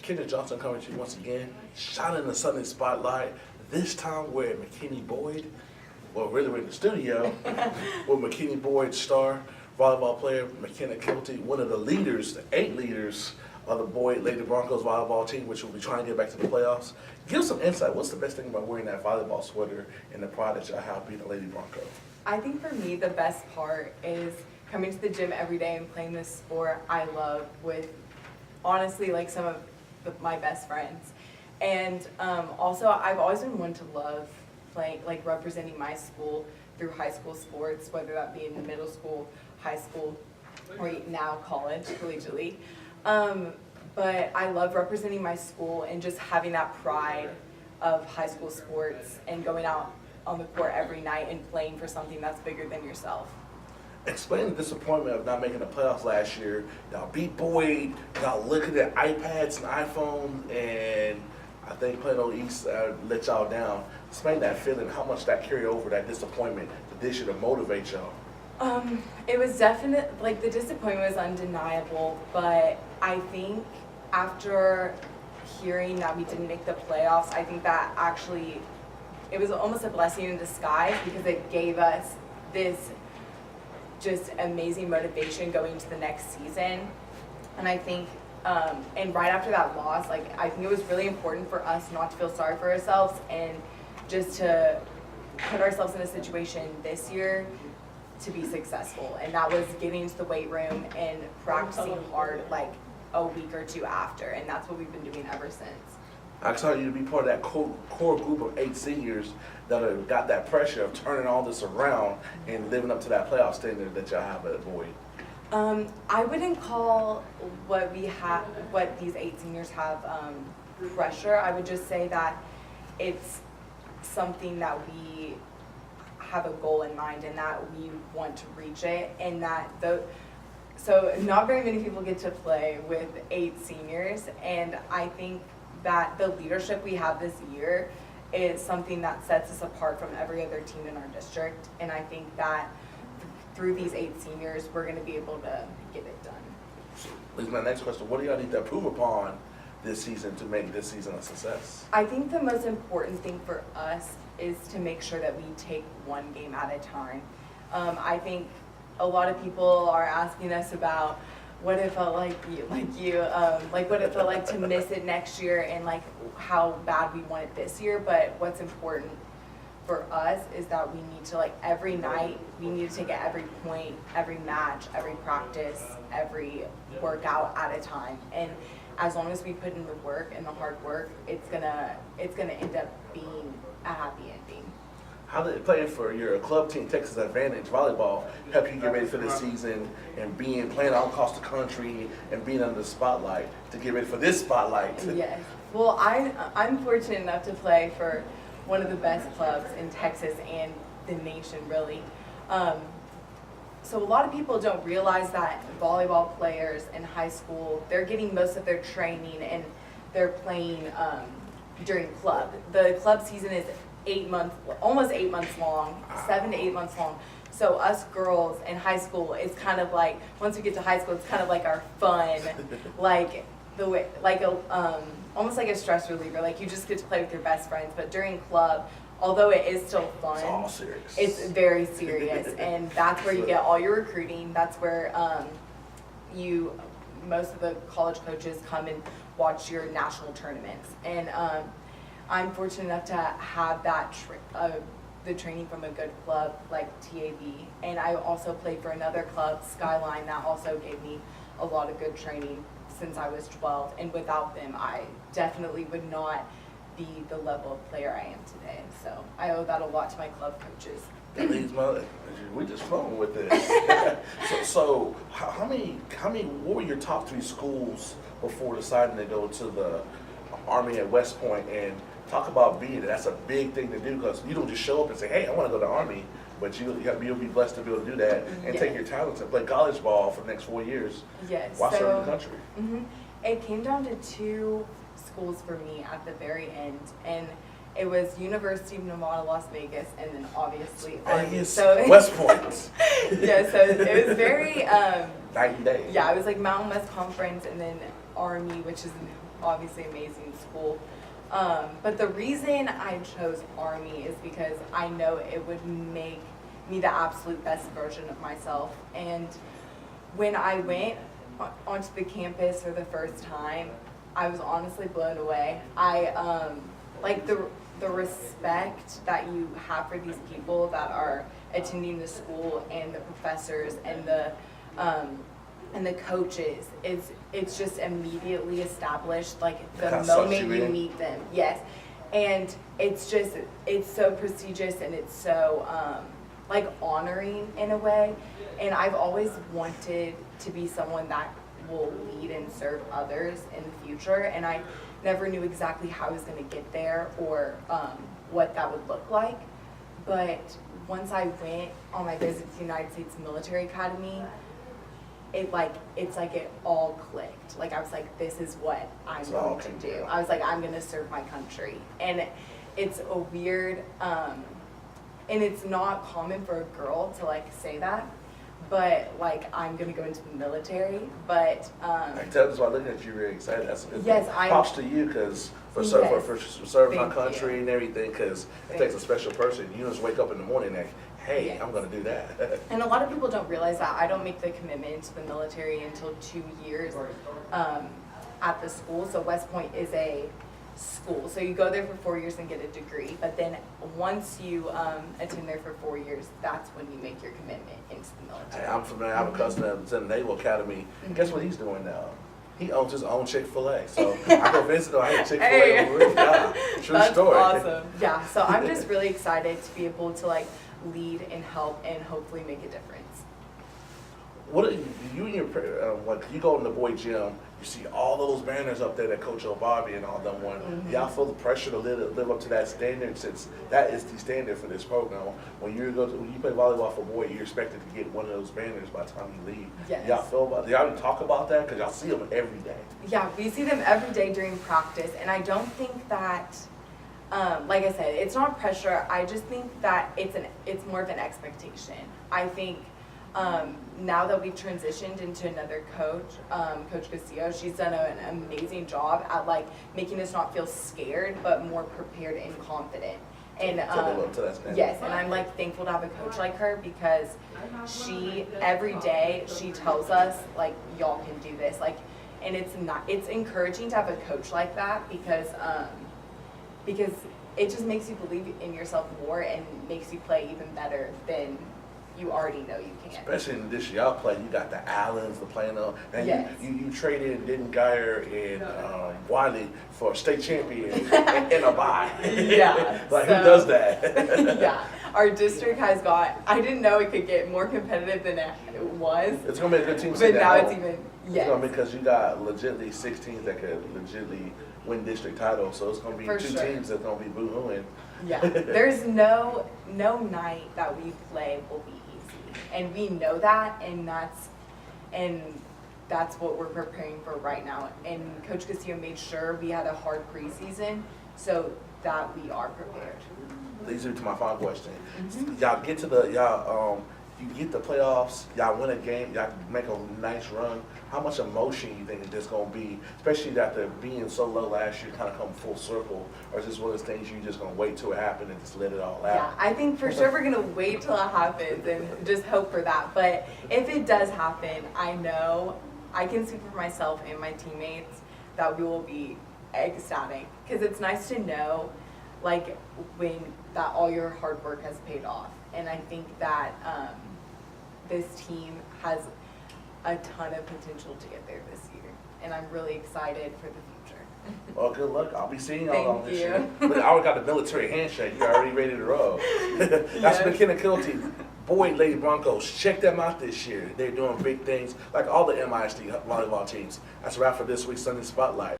Kendrick Johnson coming to you once again, shining the Sunday spotlight. This time we're at McKinney Boyd. Well, really we're in the studio with McKinney Boyd star volleyball player Makenna Kelty, one of the leaders, the 8 leaders of the Boyd Lady Broncos volleyball team, which will be trying to get back to the playoffs. Give us some insight. What's the best thing about wearing that volleyball sweater and the pride that y'all have being a Lady Bronco? I think for me the best part is coming to the gym every day and playing this sport I love with honestly like some of my best friends. And also I've always been one to love playing, like representing my school through high school sports, whether that be in the middle school, high school, or now college, collegiately. But I love representing my school and just having that pride of high school sports and going out on the court every night and playing for something that's bigger than yourself. Explain the disappointment of not making the playoffs last year. Y'all beat Boyd, y'all looking at iPads and iPhones, and I think Plano East let y'all down. Explain that feeling, how much that carried over, that disappointment to this year to motivate y'all. It was definite, like the disappointment was undeniable, but I think after hearing that we didn't make the playoffs, I think that actually, it was almost a blessing in disguise because it gave us this just amazing motivation going into the next season. And I think, and right after that loss, like I think it was really important for us not to feel sorry for ourselves and just to put ourselves in a situation this year to be successful. And that was getting into the weight room and practicing hard like a week or 2 after. And that's what we've been doing ever since. I excited you to be part of that core group of 8 seniors that have got that pressure of turning all this around and living up to that playoff standard that y'all have at Boyd. I wouldn't call what these 8 seniors have pressure. I would just say that it's something that we have a goal in mind and that we want to reach it, and that so not very many people get to play with 8 seniors, and I think that the leadership we have this year is something that sets us apart from every other team in our district, and I think that through these 8 seniors we're going to be able to get it done. So, leads my next question, what do y'all need to improve upon this season to make this season a success? I think the most important thing for us is to make sure that we take one game at a time. I think a lot of people are asking us about what it felt like what it felt like to miss it next year and like how bad we want it this year. But what's important for us is that we need to, like, every night we need to take it every point, every match, every practice, every workout at a time. And as long as we put in the work and the hard work, it's gonna end up being a happy ending. How did playing for your club team, Texas Advantage Volleyball, help you get ready for this season and playing all across the country and being under the spotlight to get ready for this spotlight? Yes. Well, I'm fortunate enough to play for one of the best clubs in Texas and the nation, really. So a lot of people don't realize that volleyball players in high school, they're getting most of their training and they're playing during club. The club season is almost 8 months long, 7 to 8 months long. So us girls in high school, it's kind of like, once we get to high school, it's kind of like our fun, like the way, like almost like a stress reliever. Like you just get to play with your best friends. But during club, although it is still fun, it's all serious. It's very serious, and that's where you get all your recruiting. That's where most of the college coaches come and watch your national tournaments. And I'm fortunate enough to have that the training from a good club like TAB, and I also played for another club, Skyline, that also gave me a lot of good training since I was 12, and without them I definitely would not be the level of player I am today. So I owe that a lot to my club coaches. That leads we just flowing with this. so what were your top 3 schools before deciding to go to the Army at West Point? And talk about being it. That's a big thing to do, because you don't just show up and say, hey, I want to go to the Army, but you'll be blessed to be able to do that and take your talents and play college ball for the next 4 years. Yes. While serving the country. It came down to 2 schools for me at the very end, and it was University of Nevada, Las Vegas, and then obviously Army. So West Point. Yeah, so it was very night and day. Yeah, it was like Mountain West Conference, and then Army, which is obviously amazing school. But the reason I chose Army is because I know it would make me the absolute best version of myself. And when I went onto the campus for the first time, I was honestly blown away. I like the respect that you have for these people that are attending the school, and the professors and the coaches. It's just immediately established, like the moment you meet them. Yes. And it's so prestigious, and it's so like honoring in a way. And I've always wanted to be someone that will lead and serve others in the future, and I never knew exactly how I was going to get there or what that would look like. But once I went on my visit to the United States Military Academy, it's like it all clicked. Like I was like, this is what I'm going to do. I was like, I'm going to serve my country. And it's a weird, and it's not common for a girl to like say that, but like I'm going to go into the military. But I can tell that's why looking at you, really excited. That's yes, props to you, because for serving our country and everything, because it takes a special person. You just wake up in the morning and hey, yes, I'm going to do that. And a lot of people don't realize that. I don't make the commitment to the military until 2 years at the school. So West Point is a school. So you go there for 4 years and get a degree. But then once you attend there for 4 years, that's when you make your commitment into the military. Hey, I'm familiar. I have a cousin that's in the Naval Academy. Guess what he's doing now? He owns his own Chick-fil-A. So I go visit him. I had Chick-fil-A over yeah, true that's story. Awesome. Yeah, so I'm just really excited to be able to like lead and help and hopefully make a difference. What are you and your like you go in the boy gym, you see all those banners up there that Coach Bobby and all them won. Y'all feel the pressure to live up to that standard, since that is the standard for this program. When you play volleyball for boy, you're expected to get one of those banners by the time you leave. Yes. Y'all feel about? Y'all talk about that, because y'all see them every day. Yeah, we see them every day during practice, and I don't think that. Like I said, it's not pressure. I just think that it's more of an expectation. I think now that we've transitioned into another coach, Coach Castillo, she's done an amazing job at like making us not feel scared, but more prepared and confident. And yes, and I'm like thankful to have a coach like her, because she every day she tells us like, y'all can do this. Like, and it's encouraging to have a coach like that, because it just makes you believe in yourself more and makes you play even better than you already know you can. Especially in this y'all play, you got the Allens, the Plano, and yes, you traded Denton Geyer and Wiley for a state champion in a bye. Yeah. Like, who does that? Yeah. Our district has got, I didn't know it could get more competitive than it was. It's going to be a good team. But now it's even, yes. It's going to be, because you got legitimately 6 teams that could legitimately win district titles. So it's going to be two teams that's going to be boo-hooing. Yeah. There's no night that we play will be easy. And we know that, and that's what we're preparing for right now. And Coach Castillo made sure we had a hard preseason so that we are prepared. Leads me to my final question. Y'all get to you get the playoffs, y'all win a game, y'all make a nice run. How much emotion you think this going to be, especially after being so low last year, kind of come full circle? Or is this one of those things you just going to wait till it happens and just let it all out? Yeah, I think for sure we're going to wait till it happens and just hope for that. But if it does happen, I know I can speak for myself and my teammates that we will be ecstatic, because it's nice to know like when that all your hard work has paid off. And I think that this team has a ton of potential to get there this year, and I'm really excited for the future. Well, good luck. I'll be seeing y'all on this year. Thank But I already got the military handshake. You're already ready to roll. That's Makenna Kelty, boy Lady Broncos. Check them out this year. They're doing big things, like all the MISD volleyball teams. That's a wrap for this week's Sunday Spotlight.